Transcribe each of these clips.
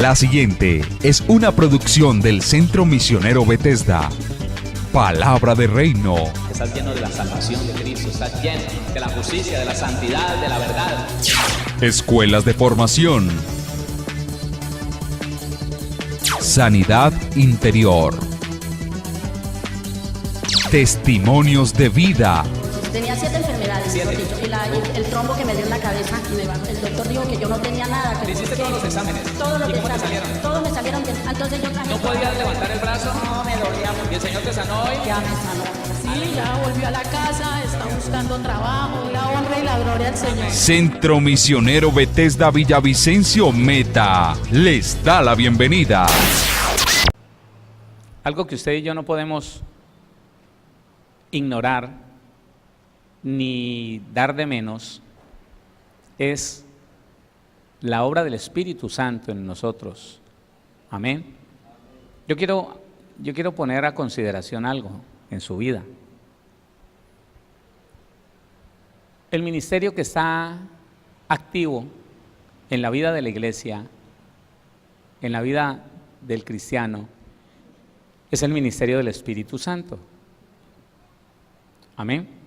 La siguiente es una producción del Centro Misionero Bethesda. Palabra de Reino. Estás lleno de la salvación de Cristo, estás lleno de la justicia, de la santidad, de la verdad. Escuelas de formación. Sanidad interior. Testimonios de vida. Tenía 7 enfermedades, mejor dicho, y el trombo que me dio en la cabeza, el doctor dijo que yo no tenía nada. Que ¿Hiciste todos los exámenes? Todos los ¿Y cómo te exámenes, salieron? todos me salieron bien. Entonces yo traje... ¿No podías levantar el brazo? No, me dolía mucho. ¿Y el Señor te sanó hoy? Ya me sanó. Sí, ya volvió a la casa, está buscando trabajo, la honra y la gloria al Señor. Centro Misionero Bethesda Villavicencio Meta les da la bienvenida. Algo que usted y yo no podemos ignorar ni dar de menos es la obra del Espíritu Santo en nosotros. Amén. Yo quiero poner a consideración algo en su vida. El ministerio que está activo en la vida de la iglesia, en la vida del cristiano, es el ministerio del Espíritu Santo. Amén.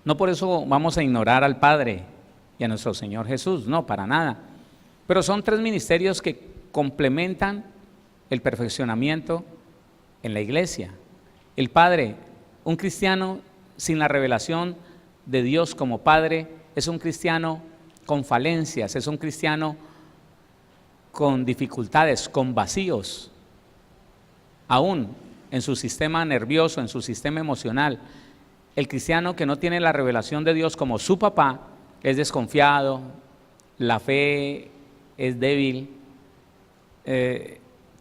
No por eso vamos a ignorar al Padre y a nuestro Señor Jesús, no, para nada. Pero son 3 ministerios que complementan el perfeccionamiento en la iglesia. El Padre, un cristiano sin la revelación de Dios como Padre, es un cristiano con falencias, es un cristiano con dificultades, con vacíos, aún en su sistema nervioso, en su sistema emocional. El cristiano que no tiene la revelación de Dios como su papá es desconfiado, la fe es débil,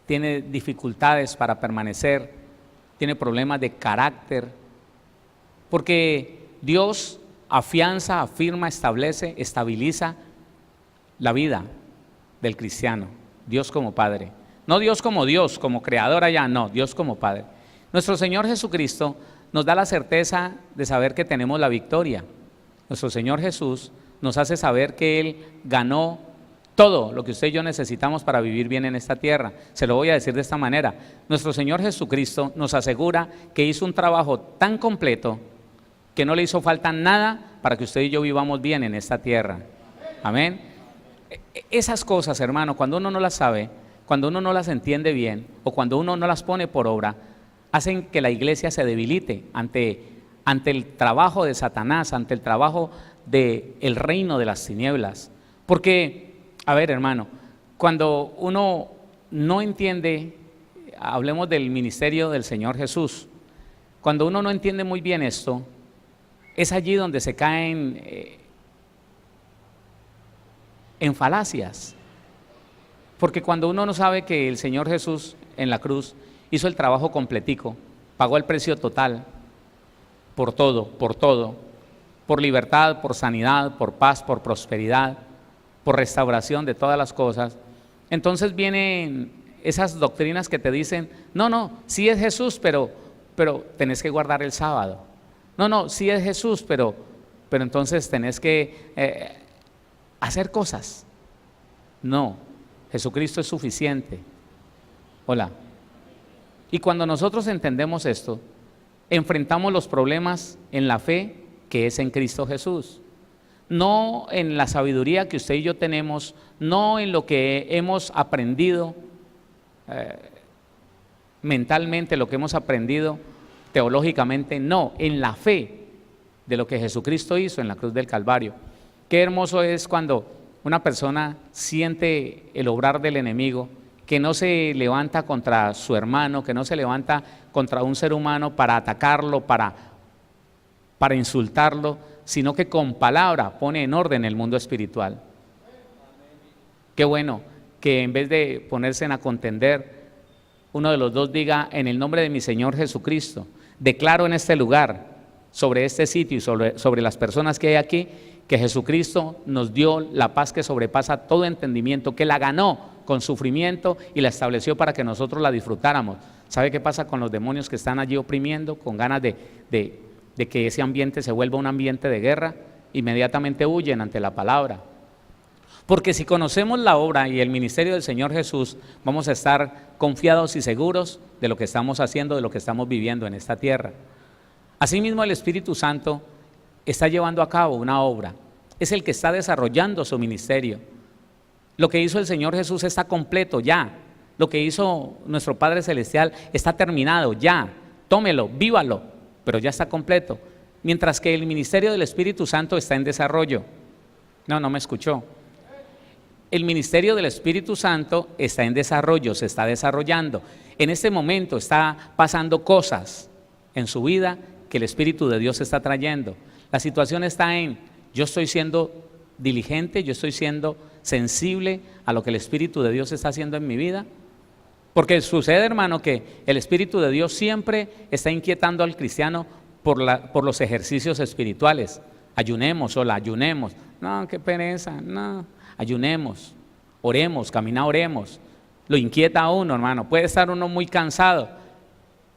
tiene dificultades para permanecer, tiene problemas de carácter, porque Dios afianza, afirma, establece, estabiliza la vida del cristiano, Dios como Padre. No Dios, como creador allá, no, Dios como Padre. Nuestro Señor Jesucristo nos da la certeza de saber que tenemos la victoria. Nuestro Señor Jesús nos hace saber que Él ganó todo lo que usted y yo necesitamos para vivir bien en esta tierra. Se lo voy a decir de esta manera. Nuestro Señor Jesucristo nos asegura que hizo un trabajo tan completo que no le hizo falta nada para que usted y yo vivamos bien en esta tierra. Amén. Esas cosas, hermano, cuando uno no las sabe, cuando uno no las entiende bien o cuando uno no las pone por obra, hacen que la iglesia se debilite ante el trabajo de Satanás, ante el trabajo del reino de las tinieblas. Porque, a ver, hermano, cuando uno no entiende, hablemos del ministerio del Señor Jesús, cuando uno no entiende muy bien esto, es allí donde se caen en falacias. Porque cuando uno no sabe que el Señor Jesús en la cruz hizo el trabajo completico, pagó el precio total por todo, por libertad, por sanidad, por paz, por prosperidad, por restauración de todas las cosas. Entonces vienen esas doctrinas que te dicen, no, sí es Jesús, pero tenés que guardar el sábado. No, sí es Jesús, pero entonces tenés que hacer cosas. No, Jesucristo es suficiente. Hola. Y cuando nosotros entendemos esto, enfrentamos los problemas en la fe que es en Cristo Jesús. No en la sabiduría que usted y yo tenemos, no en lo que hemos aprendido mentalmente, lo que hemos aprendido teológicamente, no, en la fe de lo que Jesucristo hizo en la cruz del Calvario. Qué hermoso es cuando una persona siente el obrar del enemigo, que no se levanta contra su hermano, que no se levanta contra un ser humano para atacarlo, para insultarlo, sino que con palabra pone en orden el mundo espiritual. Qué bueno que en vez de ponerse a contender, uno de los dos diga, en el nombre de mi Señor Jesucristo, declaro en este lugar, sobre este sitio y sobre las personas que hay aquí, que Jesucristo nos dio la paz que sobrepasa todo entendimiento, que la ganó con sufrimiento y la estableció para que nosotros la disfrutáramos. ¿Sabe qué pasa con los demonios que están allí oprimiendo, con ganas de que ese ambiente se vuelva un ambiente de guerra? Inmediatamente huyen ante la palabra. Porque si conocemos la obra y el ministerio del Señor Jesús, vamos a estar confiados y seguros de lo que estamos haciendo, de lo que estamos viviendo en esta tierra. Asimismo, el Espíritu Santo está llevando a cabo una obra. Es el que está desarrollando su ministerio. Lo que hizo el Señor Jesús está completo ya. Lo que hizo nuestro Padre Celestial está terminado ya. Tómelo, vívalo, pero ya está completo. Mientras que el ministerio del Espíritu Santo está en desarrollo. No me escuchó. El ministerio del Espíritu Santo está en desarrollo, se está desarrollando. En este momento está pasando cosas en su vida que el Espíritu de Dios está trayendo. La situación está en, yo estoy siendo diligente, yo estoy siendo sensible a lo que el Espíritu de Dios está haciendo en mi vida. Porque sucede, hermano, que el Espíritu de Dios siempre está inquietando al cristiano por los ejercicios espirituales. Ayunemos, ayunemos. No, qué pereza, no. Ayunemos, oremos, oremos. Lo inquieta a uno, hermano. Puede estar uno muy cansado,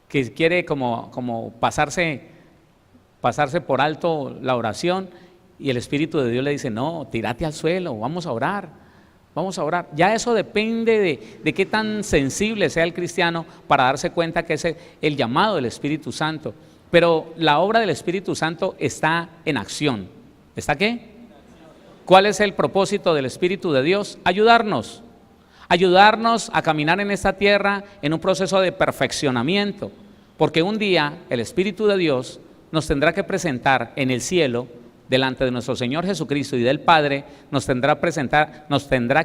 que quiere como pasarse por alto la oración, y el Espíritu de Dios le dice, no, tírate al suelo, vamos a orar. Ya eso depende de qué tan sensible sea el cristiano para darse cuenta que es el llamado del Espíritu Santo. Pero la obra del Espíritu Santo está en acción. ¿Está qué? ¿Cuál es el propósito del Espíritu de Dios? Ayudarnos a caminar en esta tierra en un proceso de perfeccionamiento, porque un día el Espíritu de Dios nos tendrá que presentar en el cielo, delante de nuestro Señor Jesucristo y del Padre, nos tendrá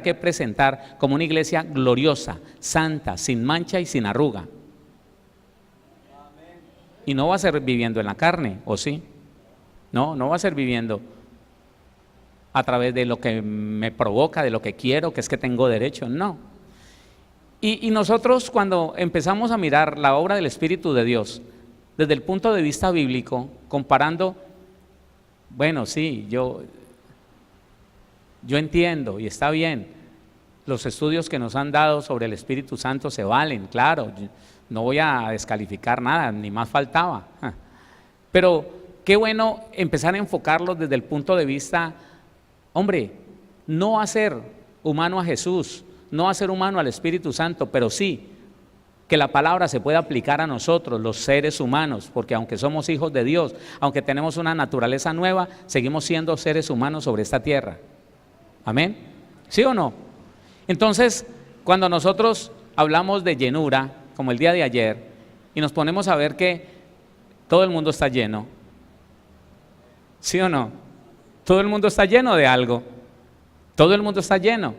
que presentar como una iglesia gloriosa, santa, sin mancha y sin arruga. Y no va a ser viviendo en la carne, ¿o sí? No va a ser viviendo a través de lo que me provoca, de lo que quiero, que es que tengo derecho, no. Y nosotros, cuando empezamos a mirar la obra del Espíritu de Dios desde el punto de vista bíblico, comparando, bueno, sí, yo entiendo y está bien, los estudios que nos han dado sobre el Espíritu Santo se valen, claro, no voy a descalificar nada, ni más faltaba, pero qué bueno empezar a enfocarlo desde el punto de vista, hombre, no hacer humano a Jesús, no hacer humano al Espíritu Santo, pero sí que la palabra se pueda aplicar a nosotros, los seres humanos, porque aunque somos hijos de Dios, aunque tenemos una naturaleza nueva, seguimos siendo seres humanos sobre esta tierra. ¿Amén? ¿Sí o no? Entonces, cuando nosotros hablamos de llenura, como el día de ayer, y nos ponemos a ver que todo el mundo está lleno, ¿sí o no? Todo el mundo está lleno de algo, todo el mundo está lleno.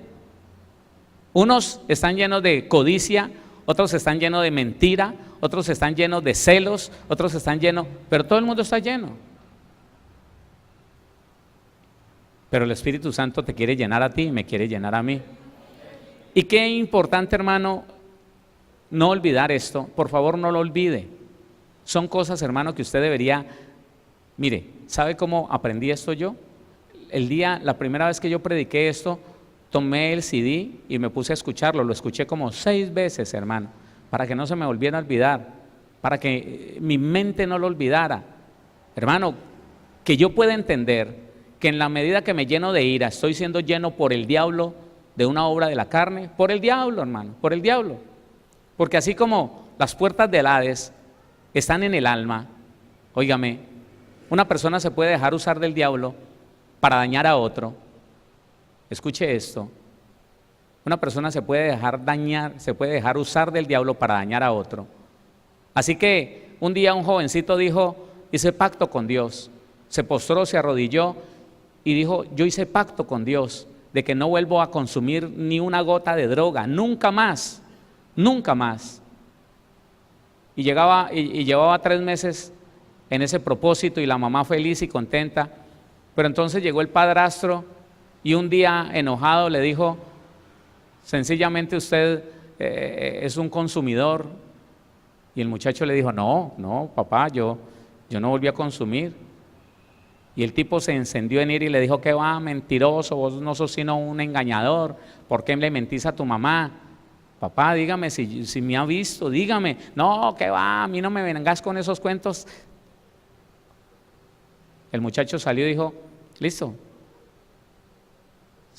Unos están llenos de codicia, otros están llenos de mentira, otros están llenos de celos, otros están llenos, pero todo el mundo está lleno. Pero el Espíritu Santo te quiere llenar a ti y me quiere llenar a mí. Y qué importante, hermano, no olvidar esto, por favor no lo olvide. Son cosas, hermano, que usted debería, mire, ¿sabe cómo aprendí esto yo? La primera vez que yo prediqué esto, tomé el CD y me puse a escucharlo, lo escuché como 6 veces, hermano, para que no se me volviera a olvidar, para que mi mente no lo olvidara. Hermano, que yo pueda entender que en la medida que me lleno de ira, estoy siendo lleno por el diablo de una obra de la carne, por el diablo, hermano, por el diablo. Porque así como las puertas del Hades están en el alma, óigame, una persona se puede dejar usar del diablo para dañar a otro. Escuche esto, una persona se puede dejar usar del diablo para dañar a otro. Así que un día un jovencito dijo, hice pacto con Dios, se postró, se arrodilló y dijo, yo hice pacto con Dios de que no vuelvo a consumir ni una gota de droga, nunca más, nunca más. Y llevaba 3 meses en ese propósito y la mamá feliz y contenta, pero entonces llegó el padrastro y un día enojado le dijo, sencillamente usted es un consumidor. Y el muchacho le dijo, no papá, yo no volví a consumir. Y el tipo se encendió en ira y le dijo, ¿qué va, mentiroso? Vos no sos sino un engañador, ¿por qué le mentís a tu mamá? Papá, dígame si me ha visto, dígame. No, ¿qué va? A mí no me vengas con esos cuentos. El muchacho salió y dijo, listo,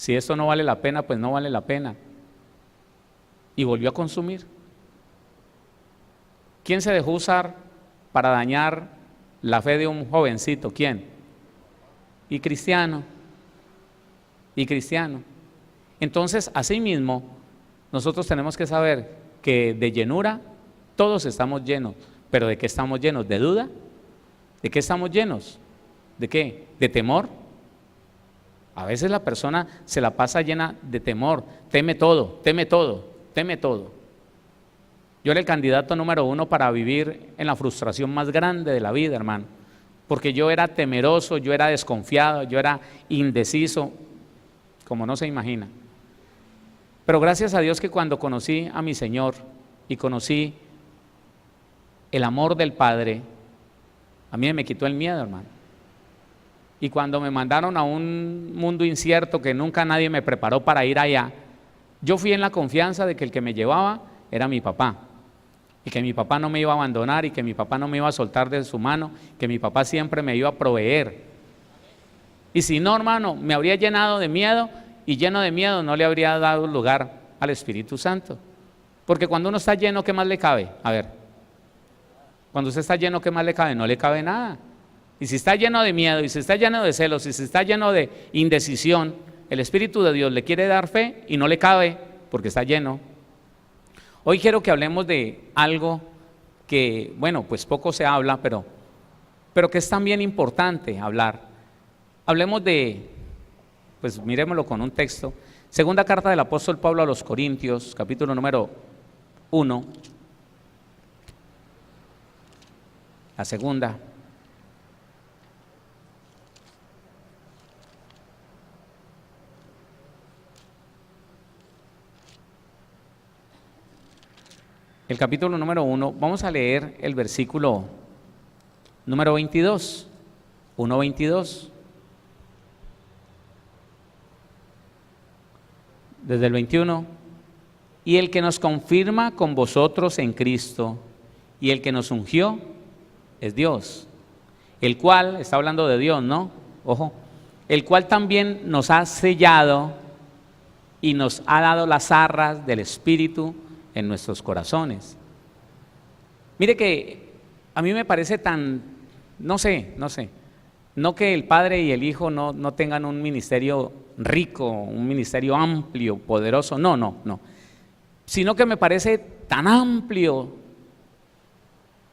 Si esto no vale la pena, pues no vale la pena. Y volvió a consumir. ¿Quién se dejó usar para dañar la fe de un jovencito? ¿Quién? Y cristiano. Y cristiano. Entonces, asimismo, nosotros tenemos que saber que de llenura todos estamos llenos. ¿Pero de qué estamos llenos? ¿De duda? ¿De qué estamos llenos? ¿De qué? ¿De temor? A veces la persona se la pasa llena de temor, teme todo, teme todo, teme todo. Yo era el candidato número 1 para vivir en la frustración más grande de la vida, hermano, porque yo era temeroso, yo era desconfiado, yo era indeciso, como no se imagina. Pero gracias a Dios que cuando conocí a mi Señor y conocí el amor del Padre, a mí me quitó el miedo, hermano. Y cuando me mandaron a un mundo incierto que nunca nadie me preparó para ir allá, yo fui en la confianza de que el que me llevaba era mi papá, y que mi papá no me iba a abandonar, y que mi papá no me iba a soltar de su mano, que mi papá siempre me iba a proveer. Y si no, hermano, me habría llenado de miedo, y lleno de miedo no le habría dado lugar al Espíritu Santo. Porque cuando uno está lleno, ¿qué más le cabe? A ver, cuando usted está lleno, ¿qué más le cabe? No le cabe nada. Y si está lleno de miedo, y si está lleno de celos, y si está lleno de indecisión, el Espíritu de Dios le quiere dar fe y no le cabe porque está lleno. Hoy quiero que hablemos de algo que, bueno, pues poco se habla, pero que es también importante hablar. Hablemos de, pues miremoslo con un texto. Segunda carta del apóstol Pablo a los Corintios, capítulo número 1. La segunda. El capítulo número 1, vamos a leer el versículo número 22, 1:22. Desde el 21. Y el que nos confirma con vosotros en Cristo, y el que nos ungió, es Dios. El cual, está hablando de Dios, ¿no? Ojo. El cual también nos ha sellado y nos ha dado las arras del Espíritu en nuestros corazones. Mire que a mí me parece tan, no sé, no que el Padre y el Hijo no tengan un ministerio rico, un ministerio amplio, poderoso, no, sino que me parece tan amplio,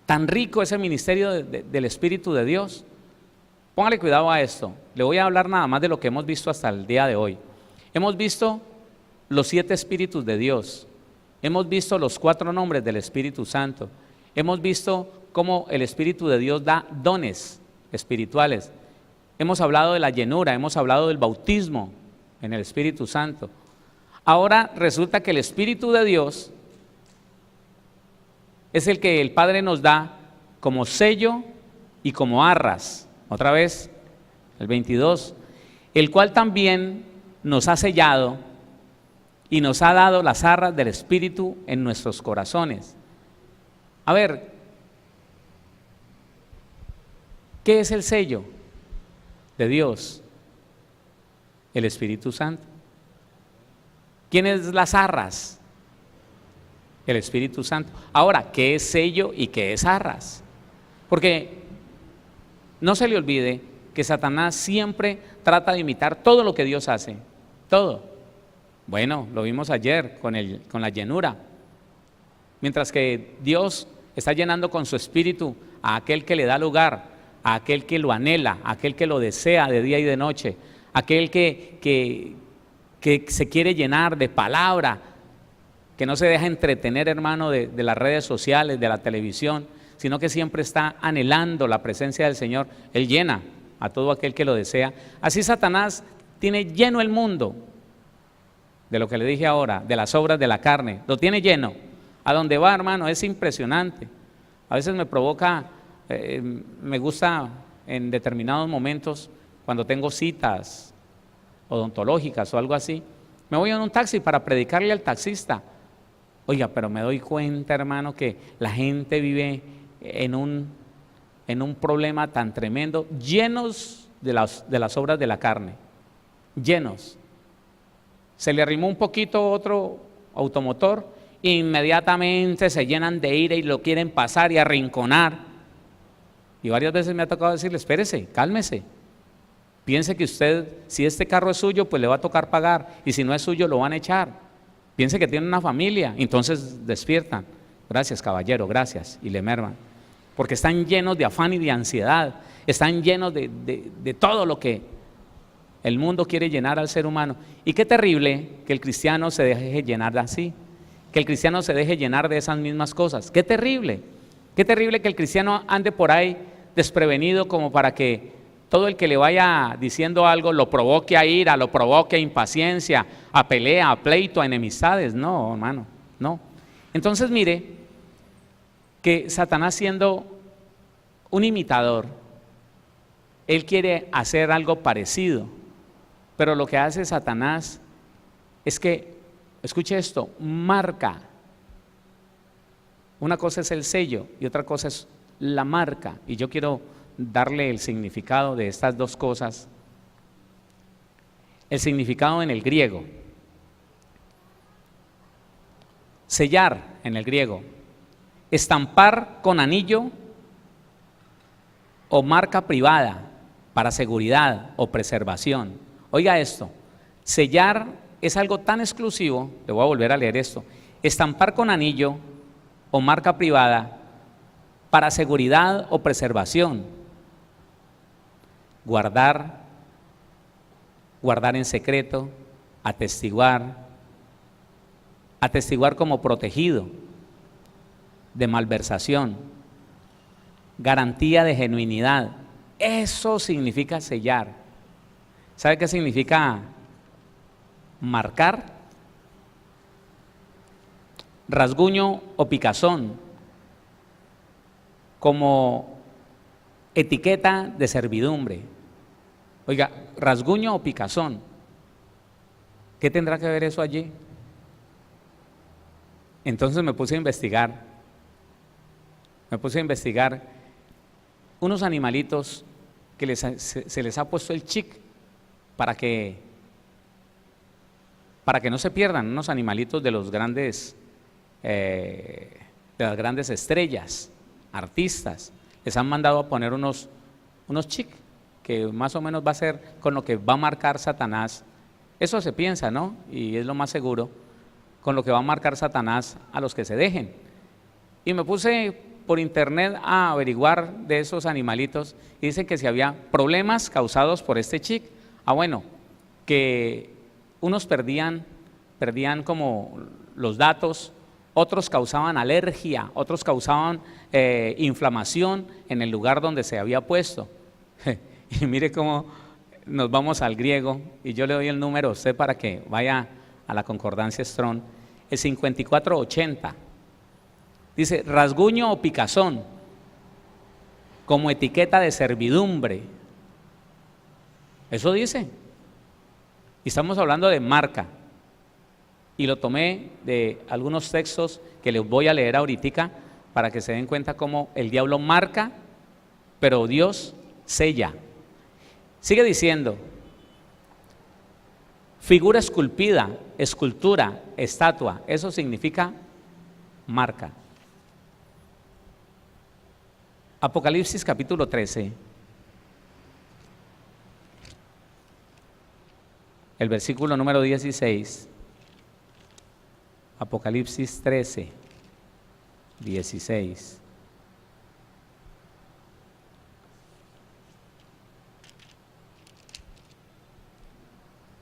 tan rico ese ministerio del Espíritu de Dios. Póngale cuidado a esto, le voy a hablar nada más de lo que hemos visto hasta el día de hoy. Hemos visto los 7 Espíritus de Dios. Hemos visto los 4 nombres del Espíritu Santo. Hemos visto cómo el Espíritu de Dios da dones espirituales. Hemos hablado de la llenura, hemos hablado del bautismo en el Espíritu Santo. Ahora resulta que el Espíritu de Dios es el que el Padre nos da como sello y como arras. Otra vez, el 22. El cual también nos ha sellado y nos ha dado las arras del Espíritu en nuestros corazones. A ver, ¿qué es el sello de Dios? El Espíritu Santo. ¿Quién es las arras? El Espíritu Santo. Ahora, ¿qué es sello y qué es arras? Porque no se le olvide que Satanás siempre trata de imitar todo lo que Dios hace, todo. Bueno, lo vimos ayer con la llenura. Mientras que Dios está llenando con su Espíritu a aquel que le da lugar, a aquel que lo anhela, a aquel que lo desea de día y de noche, aquel que se quiere llenar de palabra, que no se deja entretener, hermano, de las redes sociales, de la televisión, sino que siempre está anhelando la presencia del Señor. Él llena a todo aquel que lo desea. Así Satanás tiene lleno el mundo de lo que le dije ahora, de las obras de la carne, lo tiene lleno. A donde va, hermano, es impresionante. A veces me provoca, me gusta en determinados momentos, cuando tengo citas odontológicas o algo así, me voy en un taxi para predicarle al taxista. Oiga, pero me doy cuenta, hermano, que la gente vive en un problema tan tremendo, llenos de las obras de la carne, llenos. se le arrimó un poquito otro automotor, inmediatamente se llenan de ira y lo quieren pasar y arrinconar. Y varias veces me ha tocado decirle, espérese, cálmese, piense que usted, si este carro es suyo, pues le va a tocar pagar, y si no es suyo, lo van a echar. Piense que tiene una familia, entonces despiertan. Gracias, caballero, gracias, y le merman. Porque están llenos de afán y de ansiedad, están llenos de todo lo que el mundo quiere llenar al ser humano. Y qué terrible que el cristiano se deje llenar así, que el cristiano se deje llenar de esas mismas cosas. Qué terrible que el cristiano ande por ahí desprevenido, como para que todo el que le vaya diciendo algo lo provoque a ira, lo provoque a impaciencia, a pelea, a pleito, a enemistades. No, hermano, no. Entonces mire que Satanás, siendo un imitador, él quiere hacer algo parecido, pero lo que hace Satanás es que, escuche esto, marca. Una cosa es el sello y otra cosa es la marca, y yo quiero darle el significado de estas dos cosas. El significado en el griego. Sellar en el griego, estampar con anillo o marca privada para seguridad o preservación. Oiga esto, sellar es algo tan exclusivo, le voy a volver a leer esto, estampar con anillo o marca privada para seguridad o preservación, guardar en secreto, atestiguar como protegido de malversación, garantía de genuinidad. Eso significa sellar. ¿Sabe qué significa marcar? Rasguño o picazón, como etiqueta de servidumbre. Oiga, rasguño o picazón, ¿qué tendrá que ver eso allí? Entonces me puse a investigar unos animalitos que se les ha puesto el chic para que no se pierdan, unos animalitos de los grandes, de las grandes estrellas, artistas. Les han mandado a poner unos chic, que más o menos va a ser con lo que va a marcar Satanás. Eso se piensa, ¿no? Y es lo más seguro, con lo que va a marcar Satanás a los que se dejen. Y me puse por internet a averiguar de esos animalitos, y dicen que si había problemas causados por este chic. Bueno, que unos perdían como los datos, otros causaban alergia, otros causaban inflamación en el lugar donde se había puesto. Y mire cómo nos vamos al griego, y yo le doy el número a usted para que vaya a la concordancia Strong, el 5480. Dice, rasguño o picazón, como etiqueta de servidumbre. Eso dice. Y estamos hablando de marca. Y lo tomé de algunos textos que les voy a leer ahorita para que se den cuenta cómo el diablo marca, pero Dios sella. Sigue diciendo, figura esculpida, escultura, estatua, eso significa marca. Apocalipsis capítulo 13, el versículo número 16. Apocalipsis 13, 16.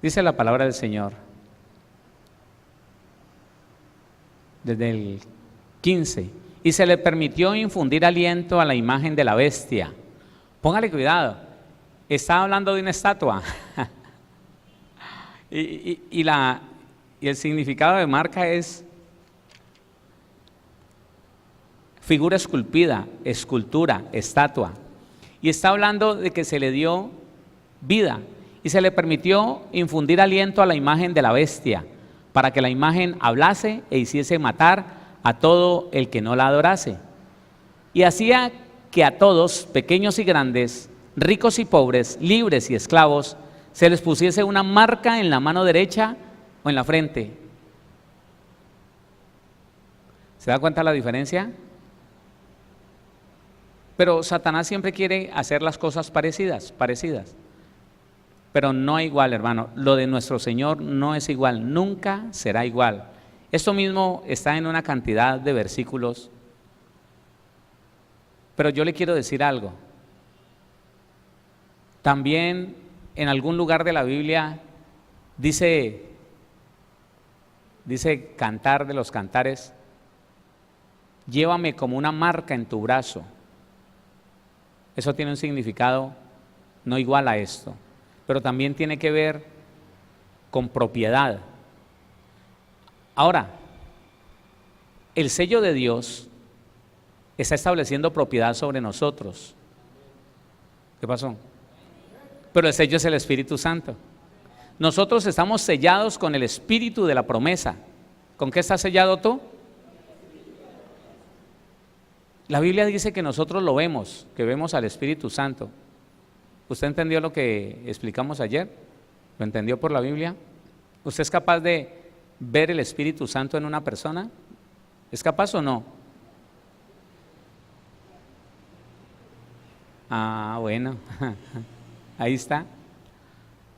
Dice la palabra del Señor, desde el 15, y se le permitió infundir aliento a la imagen de la bestia. Póngale cuidado, está hablando de una estatua. y el significado de marca es figura esculpida, escultura, estatua. Y está hablando de que se le dio vida y se le permitió infundir aliento a la imagen de la bestia, para que la imagen hablase e hiciese matar a todo el que no la adorase. Y hacía que a todos, pequeños y grandes, ricos y pobres, libres y esclavos, se les pusiese una marca en la mano derecha o en la frente. ¿Se da cuenta la diferencia? Pero Satanás siempre quiere hacer las cosas parecidas. Pero no igual, hermano. Lo de nuestro Señor no es igual, nunca será igual. Esto mismo está en una cantidad de versículos. Pero yo le quiero decir algo. También en algún lugar de la Biblia dice Cantar de los Cantares, llévame como una marca en tu brazo. Eso tiene un significado no igual a esto, pero también tiene que ver con propiedad. Ahora, el sello de Dios está estableciendo propiedad sobre nosotros. ¿Qué pasó? Pero el sello es el Espíritu Santo. Nosotros estamos sellados con el Espíritu de la promesa. ¿Con qué estás sellado tú? La Biblia dice que nosotros lo vemos, que vemos al Espíritu Santo. ¿Usted entendió lo que explicamos ayer? ¿Lo entendió por la Biblia? ¿Usted es capaz de ver el Espíritu Santo en una persona? ¿Es capaz o no? Ah, bueno, ahí está.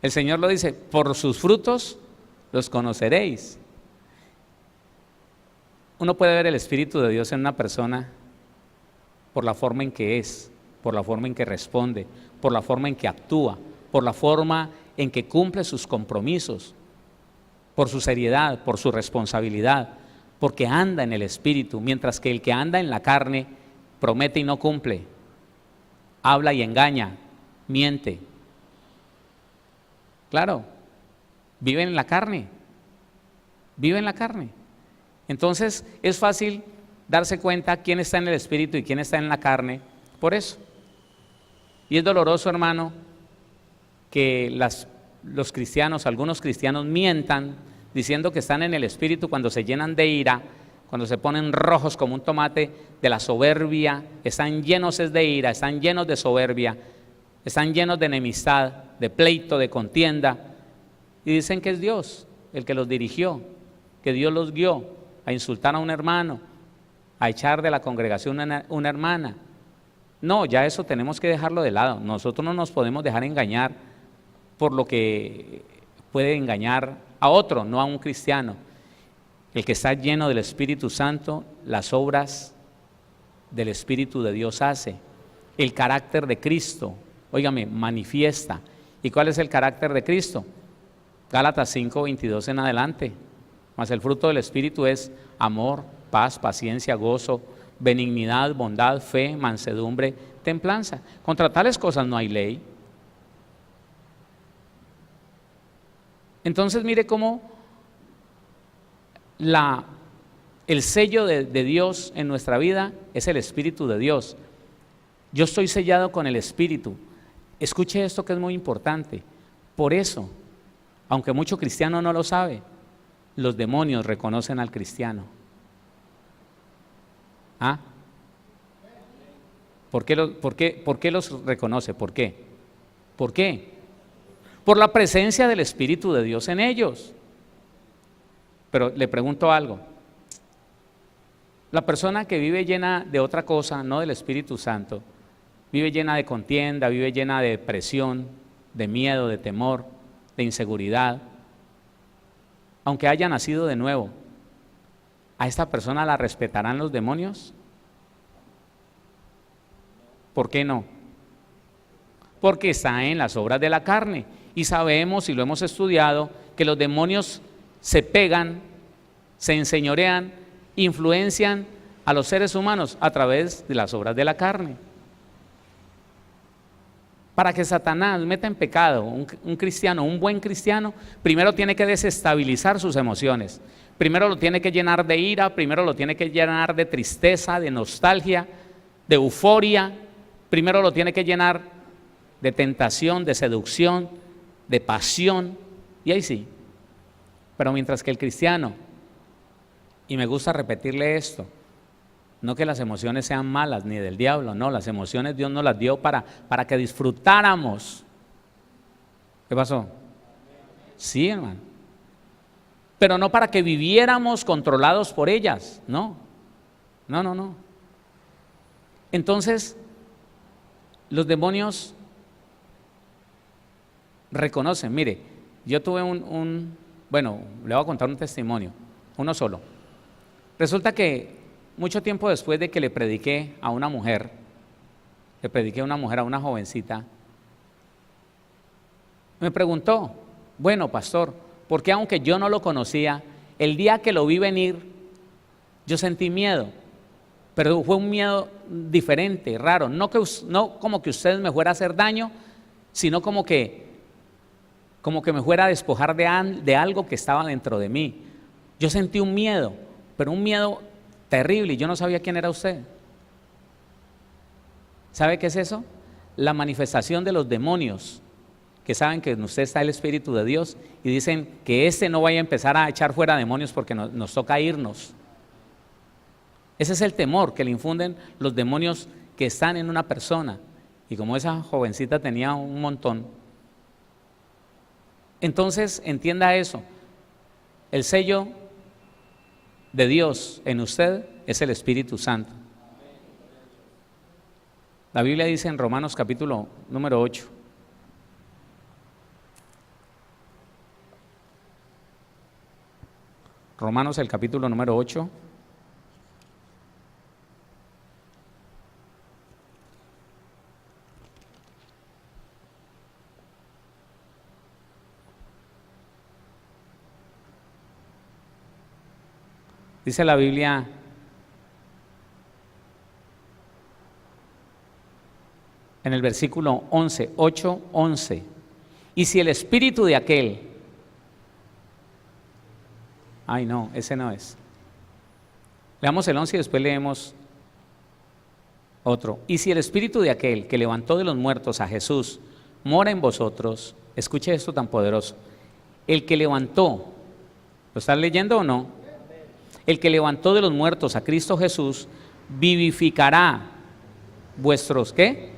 El Señor lo dice, por sus frutos los conoceréis. Uno puede ver el Espíritu de Dios en una persona por la forma en que es, por la forma en que responde, por la forma en que actúa, por la forma en que cumple sus compromisos, por su seriedad, por su responsabilidad, porque anda en el Espíritu, mientras que el que anda en la carne promete y no cumple, habla y engaña, miente. Claro, vive en la carne, vive en la carne. Entonces es fácil darse cuenta quién está en el Espíritu y quién está en la carne por eso. Y es doloroso, hermano, que los cristianos, algunos cristianos mientan diciendo que están en el Espíritu cuando se llenan de ira, cuando se ponen rojos como un tomate de la soberbia, están llenos de ira, están llenos de soberbia, están llenos de enemistad, de pleito, de contienda, y dicen que es Dios el que los dirigió, que Dios los guió a insultar a un hermano, a echar de la congregación una hermana. No, ya eso tenemos que dejarlo de lado. Nosotros no nos podemos dejar engañar por lo que puede engañar a otro, no a un cristiano. El que está lleno del Espíritu Santo, las obras del Espíritu de Dios hace. El carácter de Cristo, óigame, manifiesta. ¿Y cuál es el carácter de Cristo? Gálatas 5:22 en adelante. Mas el fruto del Espíritu es amor, paz, paciencia, gozo, benignidad, bondad, fe, mansedumbre, templanza. Contra tales cosas no hay ley. Entonces mire cómo el sello de Dios en nuestra vida es el Espíritu de Dios. Yo estoy sellado con el Espíritu. Escuche esto que es muy importante. Por eso, aunque mucho cristiano no lo sabe, los demonios reconocen al cristiano. ¿Ah? ¿Por qué los reconoce? ¿Por qué? ¿Por qué? Por la presencia del Espíritu de Dios en ellos. Pero le pregunto algo. La persona que vive llena de otra cosa, no del Espíritu Santo, vive llena de contienda, vive llena de depresión, de miedo, de temor, de inseguridad, aunque haya nacido de nuevo, ¿a esta persona la respetarán los demonios? ¿Por qué no? Porque está en las obras de la carne y sabemos y lo hemos estudiado que los demonios se pegan, se enseñorean, influencian a los seres humanos a través de las obras de la carne. Para que Satanás meta en pecado un cristiano, un buen cristiano, primero tiene que desestabilizar sus emociones. Primero lo tiene que llenar de ira, primero lo tiene que llenar de tristeza, de nostalgia, de euforia. Primero lo tiene que llenar de tentación, de seducción, de pasión, y ahí sí. Pero mientras que el cristiano, y me gusta repetirle esto, no que las emociones sean malas ni del diablo, no, las emociones Dios nos las dio para que disfrutáramos. ¿Qué pasó? Sí, hermano. pero no para que viviéramos controlados por ellas, no. Entonces, los demonios reconocen. Mire, yo tuve bueno, le voy a contar un testimonio, uno solo. Resulta que mucho tiempo después de que le prediqué a una mujer, a una jovencita, me preguntó, bueno, pastor, ¿por qué aunque yo no lo conocía, el día que lo vi venir, yo sentí miedo? Pero fue un miedo diferente, raro, no como que usted me fuera a hacer daño, sino como que me fuera a despojar de algo que estaba dentro de mí. Yo sentí un miedo, pero un miedo terrible, y yo no sabía quién era usted. ¿Sabe qué es eso? La manifestación de los demonios, que saben que en usted está el Espíritu de Dios y dicen que no vaya a empezar a echar fuera demonios porque nos toca irnos. Ese es el temor que le infunden los demonios que están en una persona. Y como esa jovencita tenía un montón, entonces entienda eso, el sello de Dios en usted es el Espíritu Santo. La Biblia dice en Romanos capítulo número 8, Romanos el capítulo número 8, dice la Biblia, en el versículo 11, 8:11, y si el espíritu de aquel, ay no, ese no es, leamos el 11 y después leemos otro, y si el espíritu de aquel que levantó de los muertos a Jesús mora en vosotros, escuche esto tan poderoso, el que levantó, ¿lo estás leyendo o no? El que levantó de los muertos a Cristo Jesús, vivificará vuestros, ¿qué?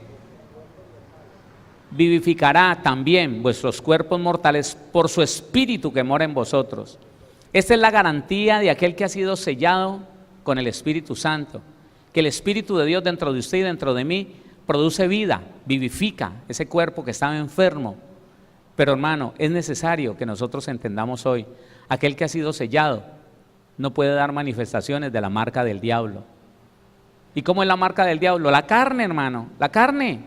Vivificará también vuestros cuerpos mortales por su Espíritu que mora en vosotros. Esta es la garantía de aquel que ha sido sellado con el Espíritu Santo, que el Espíritu de Dios dentro de usted y dentro de mí produce vida, vivifica ese cuerpo que estaba enfermo. Pero hermano, es necesario que nosotros entendamos hoy, aquel que ha sido sellado no puede dar manifestaciones de la marca del diablo. ¿Y cómo es la marca del diablo? La carne, hermano, la carne,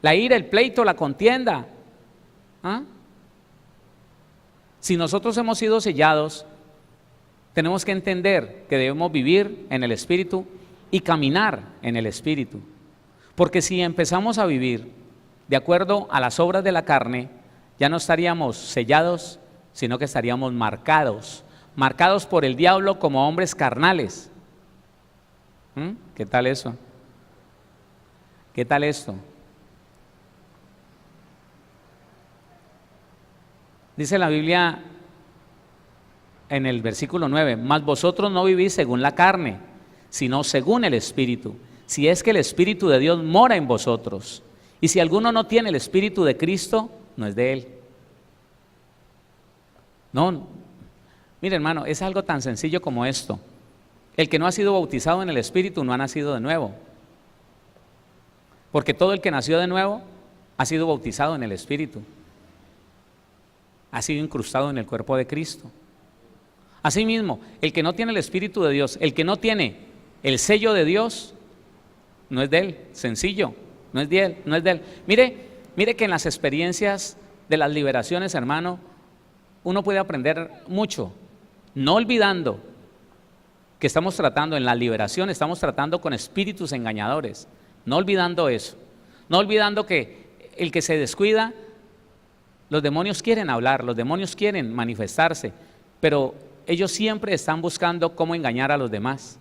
la ira, el pleito, la contienda. ¿Ah? Si nosotros hemos sido sellados, tenemos que entender que debemos vivir en el Espíritu y caminar en el Espíritu. Porque si empezamos a vivir de acuerdo a las obras de la carne, ya no estaríamos sellados, sino que estaríamos marcados por el diablo como hombres carnales. ¿Qué tal eso? ¿Qué tal esto? Dice la Biblia en el versículo 9, mas vosotros no vivís según la carne, sino según el Espíritu, si es que el Espíritu de Dios mora en vosotros. Y si alguno no tiene el Espíritu de Cristo, no es de él. No, mire hermano, es algo tan sencillo como esto. El que no ha sido bautizado en el Espíritu no ha nacido de nuevo. Porque todo el que nació de nuevo ha sido bautizado en el Espíritu. Ha sido incrustado en el cuerpo de Cristo. Asimismo, el que no tiene el Espíritu de Dios, el que no tiene el sello de Dios, no es de él, sencillo, no es de él. Mire que en las experiencias de las liberaciones, hermano, uno puede aprender mucho, no olvidando que estamos tratando en la liberación, estamos tratando con espíritus engañadores, no olvidando eso, no olvidando que el que se descuida, los demonios quieren hablar, los demonios quieren manifestarse, pero ellos siempre están buscando cómo engañar a los demás.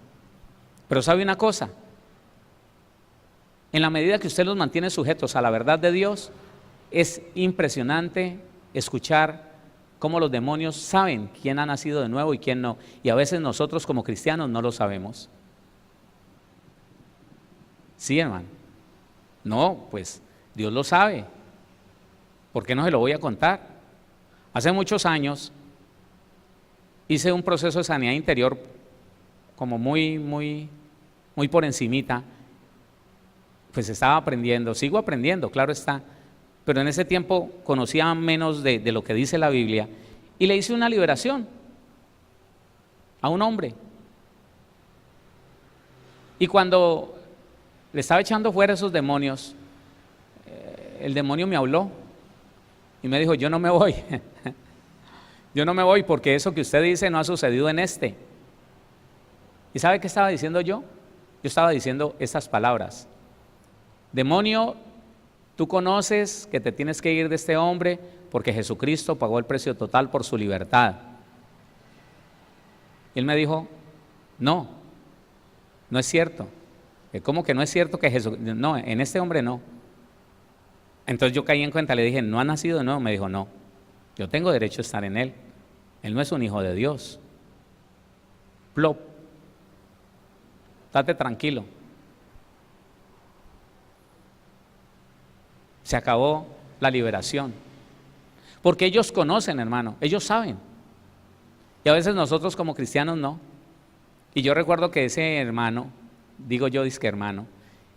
Pero ¿sabe una cosa? En la medida que usted los mantiene sujetos a la verdad de Dios, es impresionante escuchar cómo los demonios saben quién ha nacido de nuevo y quién no. Y a veces nosotros como cristianos no lo sabemos. Sí, hermano. No, pues Dios lo sabe. ¿Por qué no se lo voy a contar? Hace muchos años, hice un proceso de sanidad interior como muy por encimita. Pues estaba aprendiendo, sigo aprendiendo, claro está, pero en ese tiempo conocía menos de lo que dice la Biblia, y le hice una liberación a un hombre. Y cuando le estaba echando fuera esos demonios, el demonio me habló y me dijo: yo no me voy, yo no me voy, porque eso que usted dice no ha sucedido en este. ¿Y sabe qué estaba diciendo yo? Yo estaba diciendo estas palabras: demonio, tú conoces que te tienes que ir de este hombre porque Jesucristo pagó el precio total por su libertad. Y él me dijo: no es cierto. ¿Cómo que no es cierto que Jesús? No, en este hombre no. Entonces yo caí en cuenta, le dije: ¿no ha nacido de nuevo? Me dijo: no, yo tengo derecho a estar en él. Él no es un hijo de Dios. Plop. Date tranquilo. Se acabó la liberación. Porque ellos conocen, hermano, ellos saben. Y a veces nosotros como cristianos no. Y yo recuerdo que ese hermano, digo yo dizque hermano,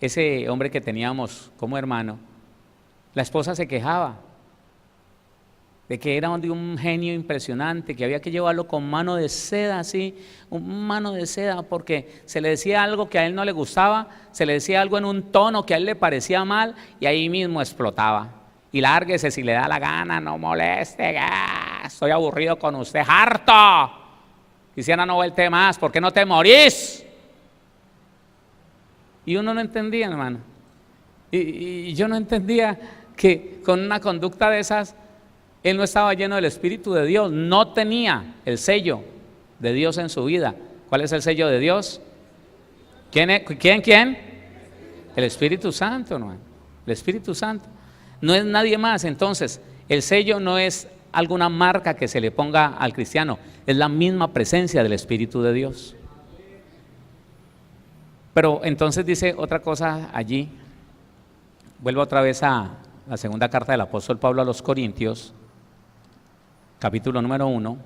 ese hombre que teníamos como hermano, la esposa se quejaba de que era de un genio impresionante, que había que llevarlo con mano de seda, así, mano de seda, porque se le decía algo que a él no le gustaba, se le decía algo en un tono que a él le parecía mal, y ahí mismo explotaba. Y lárguese si le da la gana, no moleste, estoy aburrido con usted, harto. Quisiera no verte más, ¿por qué no te morís? Y uno no entendía, hermano. Y yo no entendía que con una conducta de esas, él no estaba lleno del Espíritu de Dios, no tenía el sello de Dios en su vida. ¿Cuál es el sello de Dios? ¿Quién? El Espíritu Santo, hermano. El Espíritu Santo. No es nadie más. Entonces, el sello no es alguna marca que se le ponga al cristiano, es la misma presencia del Espíritu de Dios. Pero entonces dice otra cosa allí. Vuelvo otra vez a la segunda carta del apóstol Pablo a los Corintios, capítulo número 1,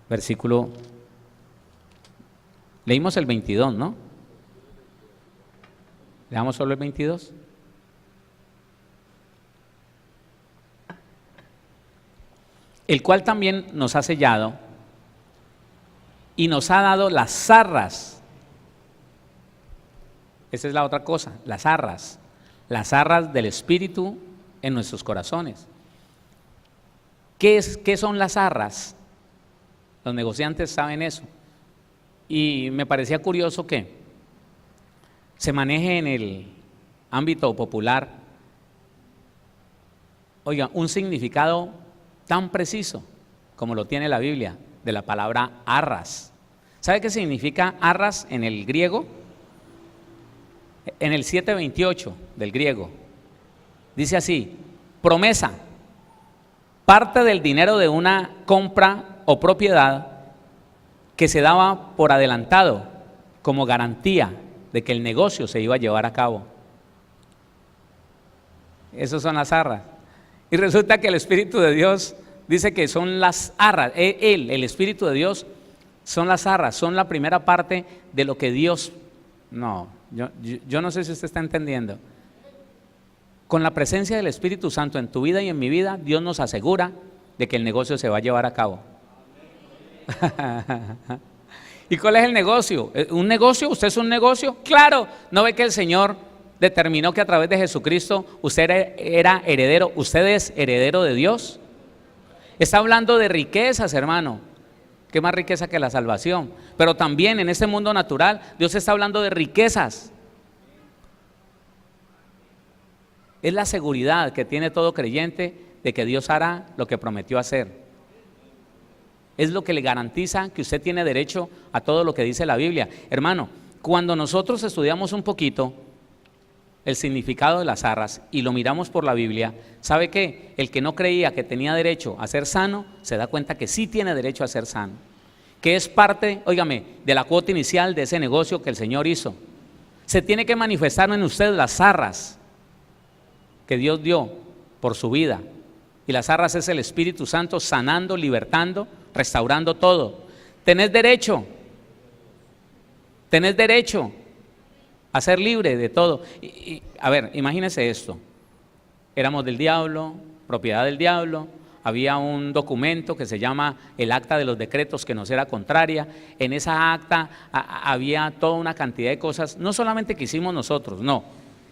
versículo, leímos el 22, ¿no? Leamos solo el 22. El cual también nos ha sellado y nos ha dado las arras. Esa es la otra cosa, las arras del Espíritu en nuestros corazones. ¿Qué son las arras? Los negociantes saben eso. Y me parecía curioso que se maneje en el ámbito popular, oiga, un significado tan preciso como lo tiene la Biblia de la palabra arras. ¿Sabe qué significa arras en el griego? En el 7:28 del griego dice así: promesa, parte del dinero de una compra o propiedad que se daba por adelantado como garantía de que el negocio se iba a llevar a cabo. Esas son las arras. Y resulta que el Espíritu de Dios dice que son las arras. El Espíritu de Dios son las arras, son la primera parte de lo que Dios... No, yo no sé si usted está entendiendo. Con la presencia del Espíritu Santo en tu vida y en mi vida, Dios nos asegura de que el negocio se va a llevar a cabo. ¿Y cuál es el negocio? ¿Un negocio? ¿Usted es un negocio? Claro, ¿no ve que el Señor determinó que a través de Jesucristo usted era heredero? ¿Usted es heredero de Dios? Está hablando de riquezas, hermano. ¿Qué más riqueza que la salvación? Pero también en este mundo natural, Dios está hablando de riquezas. Es la seguridad que tiene todo creyente de que Dios hará lo que prometió hacer. Es lo que le garantiza que usted tiene derecho a todo lo que dice la Biblia. Hermano, cuando nosotros estudiamos un poquito el significado de las arras y lo miramos por la Biblia, ¿sabe qué? El que no creía que tenía derecho a ser sano, se da cuenta que sí tiene derecho a ser sano, que es parte, óigame, de la cuota inicial de ese negocio que el Señor hizo. Se tiene que manifestar en usted las arras que Dios dio por su vida, Y las arras es el Espíritu Santo sanando, libertando, restaurando todo. Tenés derecho a ser libre de todo. A ver, imagínese esto. Éramos del diablo, propiedad del diablo. Había un documento que se llama el acta de los decretos que nos era contraria. En esa acta había toda una cantidad de cosas, no solamente que hicimos nosotros, no.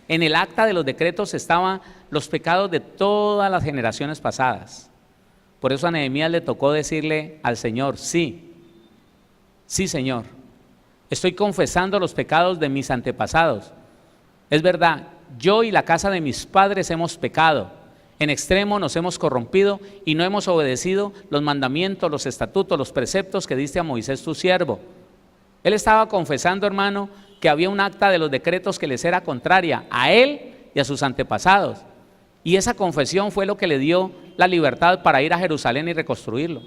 En el acta de los decretos estaban los pecados de todas las generaciones pasadas. Por eso a Nehemías le tocó decirle al Señor, sí, Señor, estoy confesando los pecados de mis antepasados. Es verdad, yo y la casa de mis padres hemos pecado. En extremo nos hemos corrompido y no hemos obedecido los mandamientos, los estatutos, los preceptos que diste a Moisés tu siervo. Él estaba confesando, hermano, que había un acta de los decretos que les era contraria a él y a sus antepasados. Y esa confesión fue lo que le dio la libertad para ir a Jerusalén y reconstruirlo.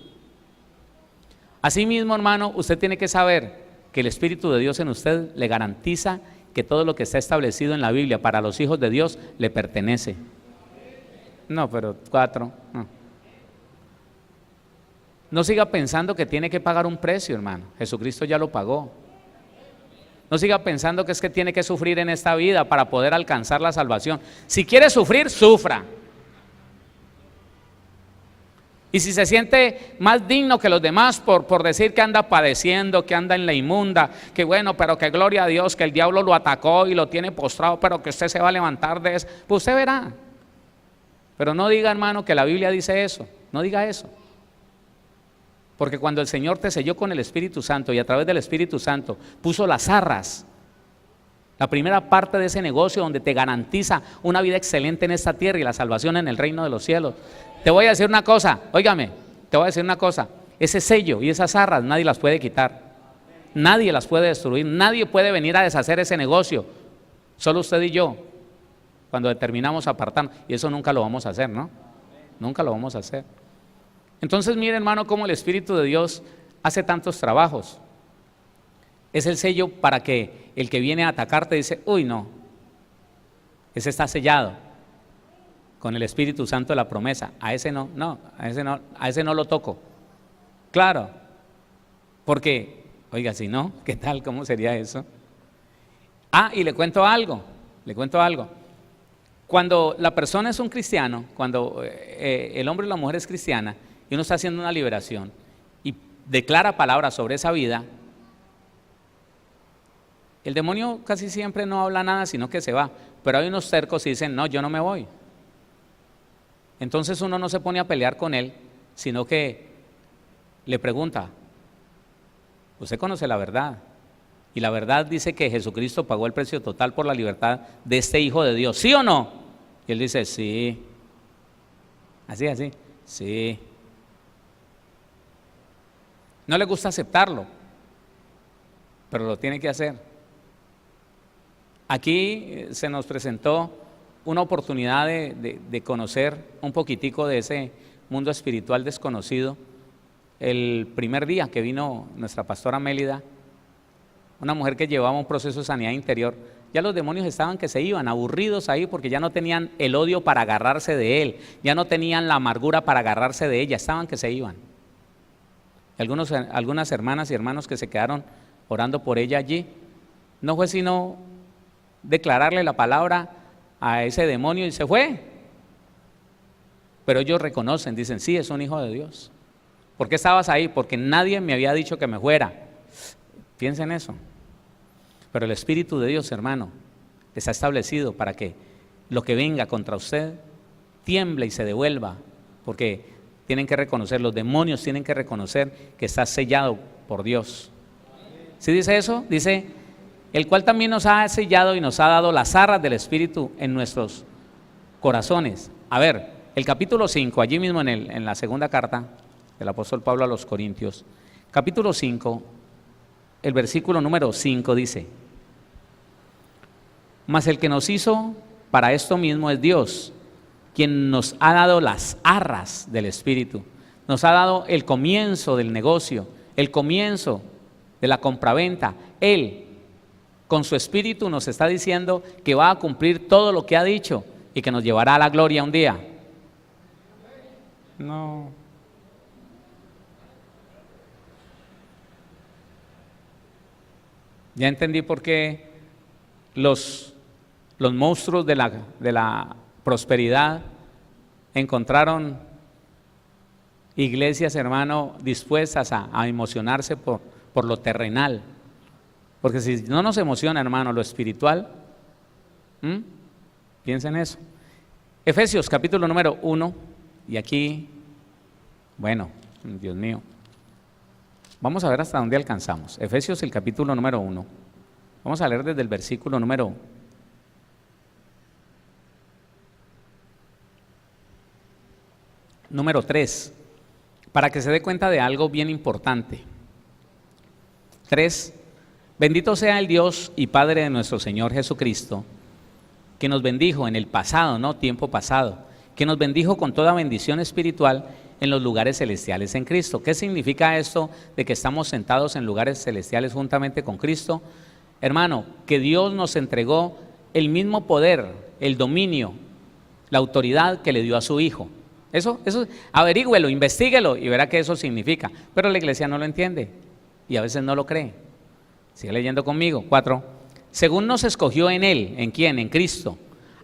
Asimismo, hermano, usted tiene que saber que el Espíritu de Dios en usted le garantiza que todo lo que está establecido en la Biblia para los hijos de Dios le pertenece. No, pero 4. No siga pensando que tiene que pagar un precio, hermano. Jesucristo ya lo pagó. No siga pensando que es que tiene que sufrir en esta vida para poder alcanzar la salvación. Si quiere sufrir, sufra. Y si se siente más digno que los demás por decir que anda padeciendo, que anda en la inmunda, que bueno, pero que gloria a Dios, que el diablo lo atacó y lo tiene postrado, pero que usted se va a levantar de eso, pues usted verá. Pero no diga, hermano, que la Biblia dice eso, no diga eso. Porque cuando el Señor te selló con el Espíritu Santo y a través del Espíritu Santo puso las arras, la primera parte de ese negocio donde te garantiza una vida excelente en esta tierra y la salvación en el reino de los cielos. Te voy a decir una cosa, óigame, te voy a decir una cosa, ese sello y esas arras nadie las puede quitar, nadie las puede destruir, nadie puede venir a deshacer ese negocio, solo usted y yo. Cuando determinamos apartarnos, y eso nunca lo vamos a hacer, ¿no? Nunca lo vamos a hacer. Entonces, mire, hermano, cómo el Espíritu de Dios hace tantos trabajos. Es el sello para que el que viene a atacarte dice, uy, no, ese está sellado con el Espíritu Santo de la promesa. A ese no, a ese no lo toco. Claro, porque, oiga, si no, ¿qué tal? ¿Cómo sería eso? Y le cuento algo. Cuando la persona es un cristiano, cuando el hombre o la mujer es cristiana y uno está haciendo una liberación y declara palabras sobre esa vida, el demonio casi siempre no habla nada sino que se va, pero hay unos tercos y dicen, no, yo no me voy. Entonces uno no se pone a pelear con él, sino que le pregunta, ¿usted conoce la verdad? Y la verdad dice que Jesucristo pagó el precio total por la libertad de este Hijo de Dios, ¿sí o no? Y él dice, sí. Así, sí. No le gusta aceptarlo, pero lo tiene que hacer. Aquí se nos presentó una oportunidad de conocer un poquitico de ese mundo espiritual desconocido. El primer día que vino nuestra pastora Mélida, una mujer que llevaba un proceso de sanidad interior, ya los demonios estaban que se iban, aburridos ahí porque ya no tenían el odio para agarrarse de él, ya no tenían la amargura para agarrarse de ella, estaban que se iban. Algunas hermanas y hermanos que se quedaron orando por ella allí, no fue sino declararle la palabra a ese demonio y se fue. Pero ellos reconocen, dicen, sí, es un hijo de Dios. ¿Por qué estabas ahí? Porque nadie me había dicho que me fuera. Piensen en eso. Pero el Espíritu de Dios, hermano, está establecido para que lo que venga contra usted tiemble y se devuelva, porque tienen que reconocer, los demonios tienen que reconocer que está sellado por Dios. ¿Sí dice eso? Dice, el cual también nos ha sellado y nos ha dado las arras del Espíritu en nuestros corazones. A ver, el capítulo 5, allí mismo en la segunda carta del apóstol Pablo a los Corintios, capítulo 5, el versículo número 5 dice, mas el que nos hizo para esto mismo es Dios, quien nos ha dado las arras del Espíritu, nos ha dado el comienzo del negocio, el comienzo de la compraventa. Él, con su Espíritu, nos está diciendo que va a cumplir todo lo que ha dicho y que nos llevará a la gloria un día. No. Ya entendí por qué los monstruos de la prosperidad encontraron iglesias, hermano, dispuestas a emocionarse por lo terrenal. Porque si no nos emociona, hermano, lo espiritual, piensa en eso. Efesios capítulo número 1, y aquí, bueno, Dios mío, vamos a ver hasta dónde alcanzamos. Efesios el capítulo número 1, vamos a leer desde el versículo número 3, para que se dé cuenta de algo bien importante. 3. Bendito sea el Dios y Padre de nuestro Señor Jesucristo, que nos bendijo en el pasado, no tiempo pasado, que nos bendijo con toda bendición espiritual en los lugares celestiales en Cristo. ¿Qué significa esto de que estamos sentados en lugares celestiales juntamente con Cristo? Hermano, que Dios nos entregó el mismo poder, el dominio, la autoridad que le dio a su Hijo. Eso, averígüelo, investíguelo y verá que eso significa. Pero la iglesia no lo entiende y a veces no lo cree. Sigue leyendo conmigo. 4. Según nos escogió en Él, ¿en quién? En Cristo,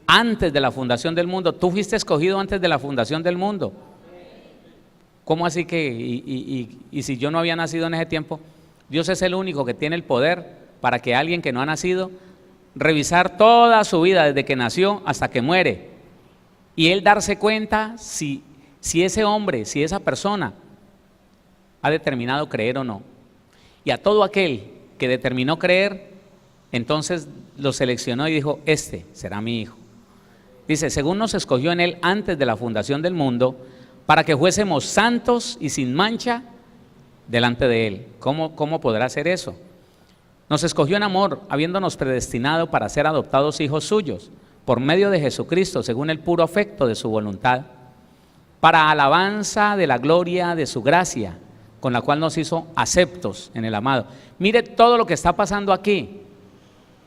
antes de la fundación del mundo. Tú fuiste escogido antes de la fundación del mundo. ¿Cómo así que, y si yo no había nacido en ese tiempo? Dios es el único que tiene el poder para que alguien que no ha nacido, revisar toda su vida desde que nació hasta que muere, y Él darse cuenta si ese hombre, si esa persona ha determinado creer o no. Y a todo aquel que determinó creer, entonces lo seleccionó y dijo, este será mi hijo. Dice, según nos escogió en Él antes de la fundación del mundo, para que fuésemos santos y sin mancha delante de Él. ¿Cómo podrá hacer eso? Nos escogió en amor, habiéndonos predestinado para ser adoptados hijos suyos, por medio de Jesucristo, según el puro afecto de su voluntad, para alabanza de la gloria de su gracia, con la cual nos hizo aceptos en el amado. Mire todo lo que está pasando aquí.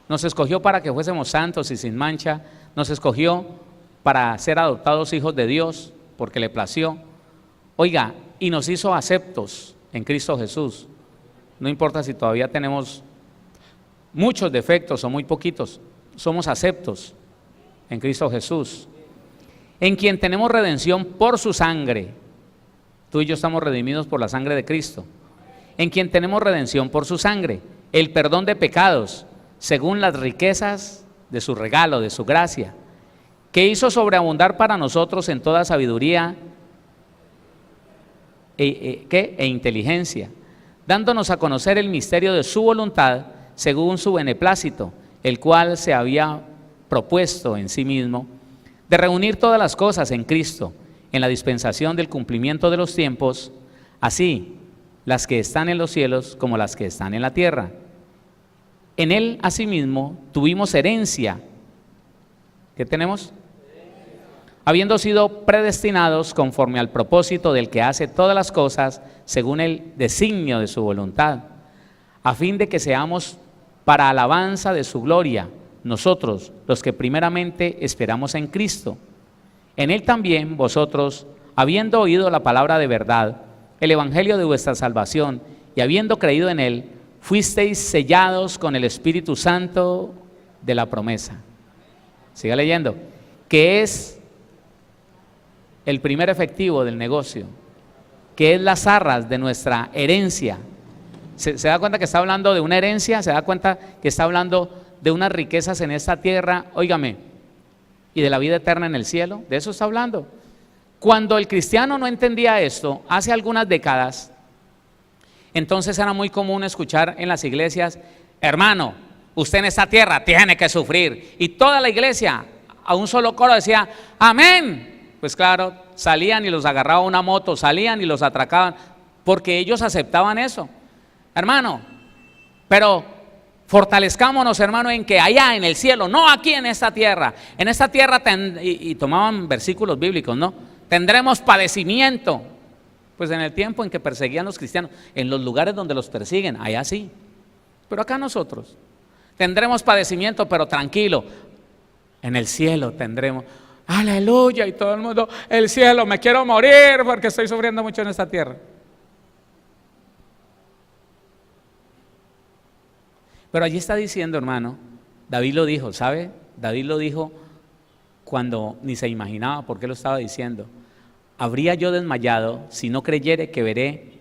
Nos escogió para que fuésemos santos y sin mancha, nos escogió para ser adoptados hijos de Dios, porque le plació. Oiga, y nos hizo aceptos en Cristo Jesús. No importa si todavía tenemos muchos defectos o muy poquitos, somos aceptos en Cristo Jesús, en quien tenemos redención por su sangre. Tú y yo estamos redimidos por la sangre de Cristo, en quien tenemos redención por su sangre, el perdón de pecados, según las riquezas de su regalo, de su gracia, que hizo sobreabundar para nosotros en toda sabiduría e inteligencia, dándonos a conocer el misterio de su voluntad, según su beneplácito, el cual se había propuesto en sí mismo, de reunir todas las cosas en Cristo, en la dispensación del cumplimiento de los tiempos, así las que están en los cielos como las que están en la tierra. En Él, asimismo, tuvimos herencia. ¿Qué tenemos? Habiendo sido predestinados conforme al propósito del que hace todas las cosas según el designio de su voluntad, a fin de que seamos para alabanza de su gloria, nosotros, los que primeramente esperamos en Cristo. En Él también vosotros, habiendo oído la palabra de verdad, el evangelio de vuestra salvación, y habiendo creído en Él, fuisteis sellados con el Espíritu Santo de la promesa. Siga leyendo. Que es el primer efectivo del negocio, que es las arras de nuestra herencia. ¿Se da cuenta que está hablando de una herencia? ¿Se da cuenta que está hablando de unas riquezas en esta tierra? Óigame, y de la vida eterna en el cielo. De eso está hablando. Cuando el cristiano no entendía esto, hace algunas décadas, entonces era muy común escuchar en las iglesias, hermano, usted en esta tierra tiene que sufrir. Y toda la iglesia a un solo coro decía, amén. Pues claro, salían y los agarraba una moto, salían y los atracaban, porque ellos aceptaban eso. Hermano, pero fortalezcámonos, hermano, en que allá en el cielo, no aquí en esta tierra. En esta tierra, y tomaban versículos bíblicos, ¿no? Tendremos padecimiento. Pues en el tiempo en que perseguían los cristianos, en los lugares donde los persiguen, allá sí. Pero acá nosotros, tendremos padecimiento, pero tranquilo. En el cielo tendremos. aleluya, y todo el mundo, el cielo, me quiero morir porque estoy sufriendo mucho en esta tierra. Pero allí está diciendo, hermano, David lo dijo, ¿sabe? David lo dijo cuando ni se imaginaba por qué lo estaba diciendo. Habría yo desmayado si no creyere que veré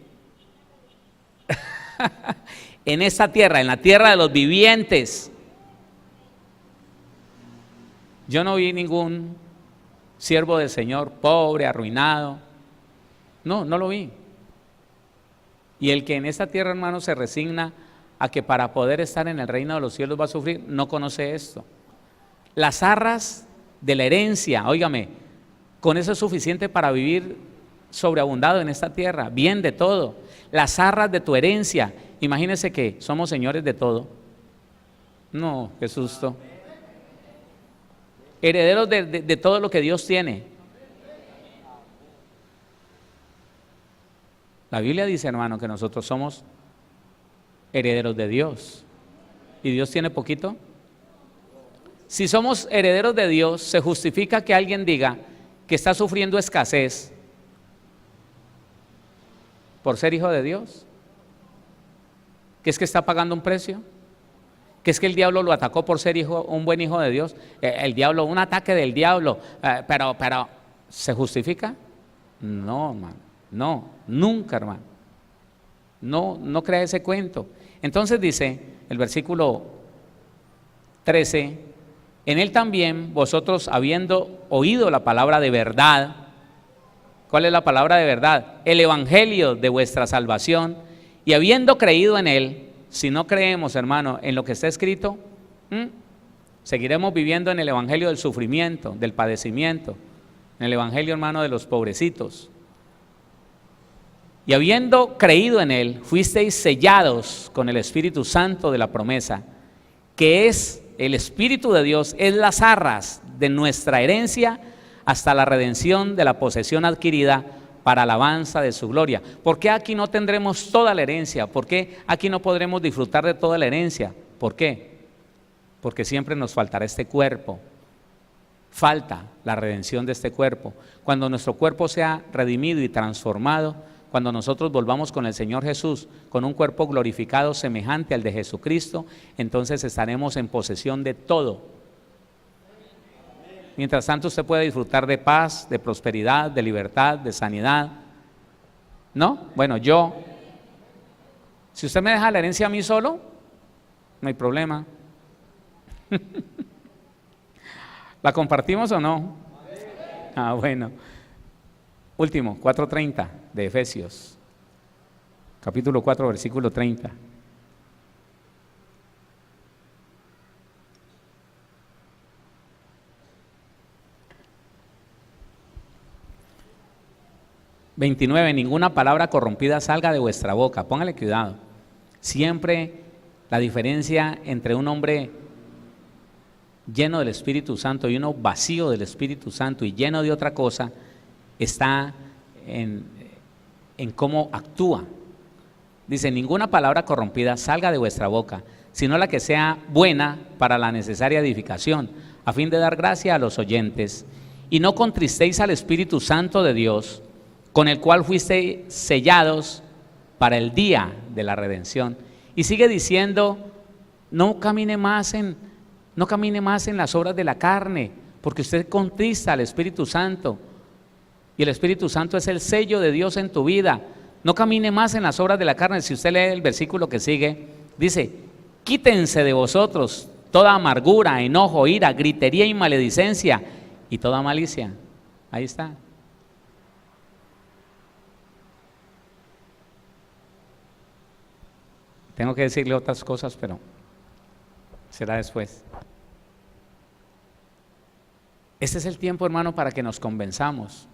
en esta tierra, en la tierra de los vivientes. Yo no vi ningún siervo del Señor pobre, arruinado. No lo vi. Y el que en esta tierra, hermano, se resigna a que para poder estar en el reino de los cielos va a sufrir, no conoce esto. Las arras de la herencia, óigame, con eso es suficiente para vivir sobreabundado en esta tierra, bien de todo. Las arras de tu herencia, imagínense que somos señores de todo. No, qué susto. Herederos de todo lo que Dios tiene. La Biblia dice, hermano, que nosotros somos herederos de Dios. ¿Y Dios tiene poquito? Si somos herederos de Dios, se justifica que alguien diga que está sufriendo escasez por ser hijo de Dios, que es que está pagando un precio, que es que el diablo lo atacó por ser un buen hijo de Dios, el diablo, un ataque del diablo, pero ¿se justifica? No, hermano, no, nunca, hermano. No crea ese cuento. Entonces dice el versículo 13, en él también vosotros, habiendo oído la palabra de verdad. ¿Cuál es la palabra de verdad? El evangelio de vuestra salvación, y habiendo creído en él. Si no creemos, hermano, en lo que está escrito, seguiremos viviendo en el evangelio del sufrimiento, del padecimiento, en el evangelio, hermano, de los pobrecitos. Y habiendo creído en él, fuisteis sellados con el Espíritu Santo de la promesa, que es el Espíritu de Dios, es las arras de nuestra herencia hasta la redención de la posesión adquirida para alabanza de su gloria. ¿Por qué aquí no tendremos toda la herencia? ¿Por qué aquí no podremos disfrutar de toda la herencia? ¿Por qué? Porque siempre nos faltará este cuerpo. Falta la redención de este cuerpo. Cuando nuestro cuerpo sea redimido y transformado, cuando nosotros volvamos con el Señor Jesús, con un cuerpo glorificado semejante al de Jesucristo, entonces estaremos en posesión de todo. Mientras tanto, usted puede disfrutar de paz, de prosperidad, de libertad, de sanidad. ¿No? Bueno, si usted me deja la herencia a mí solo, no hay problema. ¿La compartimos o no? Ah, bueno. Último, 4:30 de Efesios, capítulo 4, versículo 30. (29) Ninguna palabra corrompida salga de vuestra boca. Póngale cuidado. Siempre la diferencia entre un hombre lleno del Espíritu Santo y uno vacío del Espíritu Santo y lleno de otra cosa está en cómo actúa. Dice, ninguna palabra corrompida salga de vuestra boca, sino la que sea buena para la necesaria edificación, a fin de dar gracia a los oyentes. Y no contristéis al Espíritu Santo de Dios, con el cual fuisteis sellados para el día de la redención. Y sigue diciendo, no camine más en las obras de la carne, porque usted contrista al Espíritu Santo. Y el Espíritu Santo es el sello de Dios en tu vida. No camine más en las obras de la carne. Si usted lee el versículo que sigue, dice, quítense de vosotros toda amargura, enojo, ira, gritería y maledicencia y toda malicia. Ahí está. Tengo que decirle otras cosas, pero será después. Este es el tiempo, hermano, para que nos convenzamos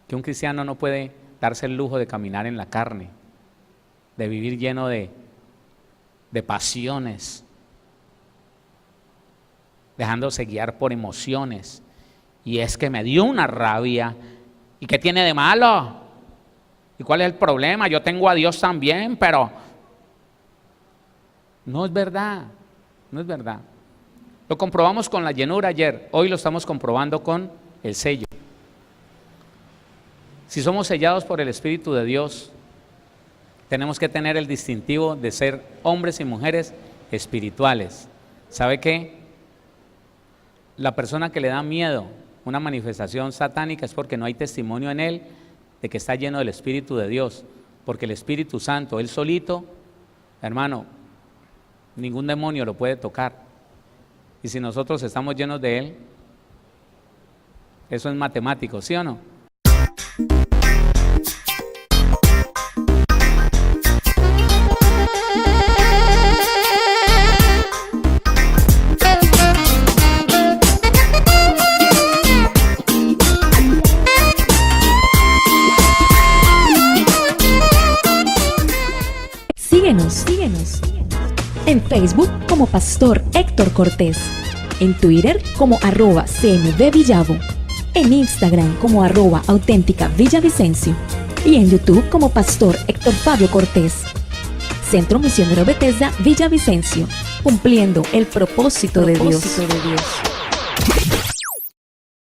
que un cristiano no puede darse el lujo de caminar en la carne, de vivir lleno de pasiones, dejándose guiar por emociones. Y es que me dio una rabia. ¿Y qué tiene de malo? ¿Y cuál es el problema? Yo tengo a Dios también, pero no es verdad, no es verdad. Lo comprobamos con la llenura ayer, hoy lo estamos comprobando con el sello. Si somos sellados por el Espíritu de Dios, tenemos que tener el distintivo de ser hombres y mujeres espirituales. ¿Sabe qué? La persona que le da miedo una manifestación satánica es porque no hay testimonio en él de que está lleno del Espíritu de Dios, porque el Espíritu Santo, él solito, hermano, ningún demonio lo puede tocar. Y si nosotros estamos llenos de él, eso es matemático, ¿sí o no? Síguenos en Facebook como Pastor Héctor Cortés, en Twitter como @CMVVillavo, en Instagram como @auténtica Villavicencio y en YouTube como Pastor Héctor Fabio Cortés. Centro Misionero Bethesda Villavicencio, cumpliendo el propósito de Dios.